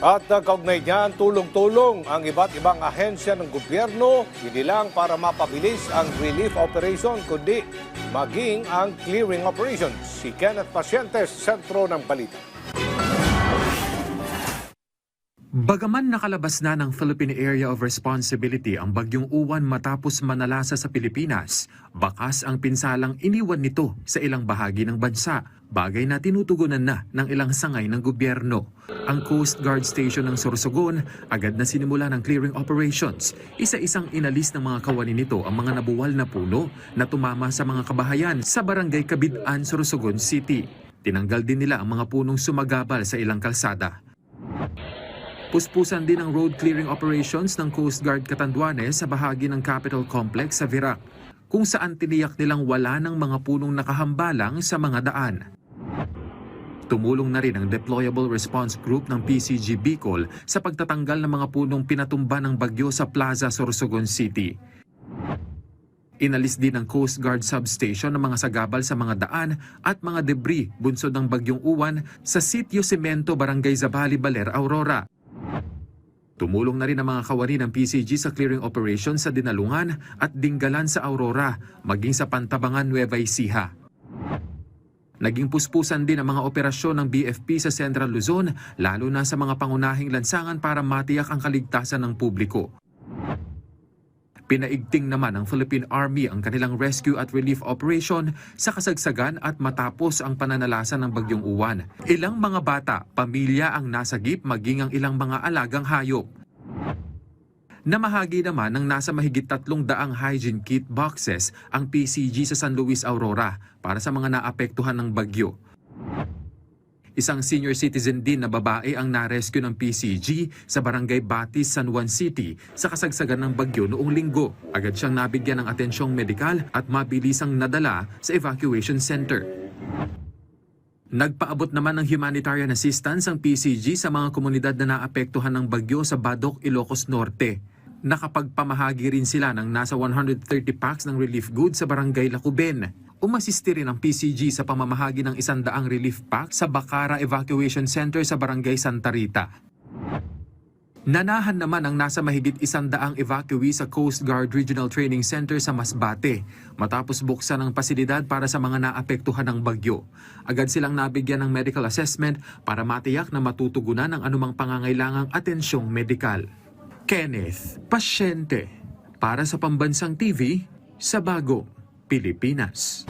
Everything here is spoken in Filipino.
At kaugnay niyan, tulong-tulong ang iba't ibang ahensya ng gobyerno, hindi lang para mapabilis ang relief operation, kundi maging ang clearing operations. Si Kenneth Pacientes, sentro ng balita. Bagaman nakalabas na ng Philippine Area of Responsibility ang Bagyong Uwan matapos manalasa sa Pilipinas, bakas ang pinsalang iniwan nito sa ilang bahagi ng bansa, bagay na tinutugunan na ng ilang sangay ng gobyerno. Ang Coast Guard Station ng Sorsogon agad na sinimula ng clearing operations. Isa-isang inalis ng mga kawani nito ang mga nabuwal na puno na tumama sa mga kabahayan sa barangay Kabidaan, Sorsogon City. Tinanggal din nila ang mga punong sumagabal sa ilang kalsada. Puspusan din ang road clearing operations ng Coast Guard Catanduanes sa bahagi ng Capitol Complex sa Virac, kung saan tiniyak nilang wala ng mga punong nakahambalang sa mga daan. Tumulong na rin ang Deployable Response Group ng PCG Bicol sa pagtatanggal ng mga punong pinatumba ng bagyo sa Plaza Sorsogon City. Inalis din ng Coast Guard Substation ng mga sagabal sa mga daan at mga debris bunsod ng Bagyong Uwan sa Sitio Cemento, Barangay Zambali, Baler, Aurora. Tumulong na rin ang mga kawani ng PCG sa clearing operation sa Dinalungan at Dinggalan sa Aurora, maging sa Pantabangan, Nueva Ecija. Naging puspusan din ang mga operasyon ng BFP sa Central Luzon, lalo na sa mga pangunahing lansangan para matiyak ang kaligtasan ng publiko. Pinaigting naman ng Philippine Army ang kanilang rescue at relief operation sa kasagsagan at matapos ang pananalasa ng Bagyong Uwan. Ilang mga bata, pamilya ang nasagip maging ang ilang mga alagang hayop. Namahagi naman ng nasa mahigit 300 hygiene kit boxes ang PCG sa San Luis, Aurora para sa mga naapektuhan ng bagyo. Isang senior citizen din na babae ang na-rescue ng PCG sa Barangay Batis, San Juan City sa kasagsagan ng bagyo noong linggo. Agad siyang nabigyan ng atensyong medikal at mabilisang nadala sa evacuation center. Nagpaabot naman ng humanitarian assistance ang PCG sa mga komunidad na naapektuhan ng bagyo sa Badoc, Ilocos Norte. Nakapagpamahagi rin sila ng nasa 130 packs ng relief goods sa Barangay Lacuben. Umasisti rin ang PCG sa pamamahagi ng 100 relief pack sa Bacara Evacuation Center sa Barangay Santa Rita. Nanahan naman ang nasa mahigit 100 evacuee sa Coast Guard Regional Training Center sa Masbate matapos buksan ang pasilidad para sa mga naapektuhan ng bagyo. Agad silang nabigyan ng medical assessment para matiyak na matutugunan ang anumang pangangailangang atensyong medikal. Kenneth Paciente para sa Pambansang TV sa Bagong Pilipinas.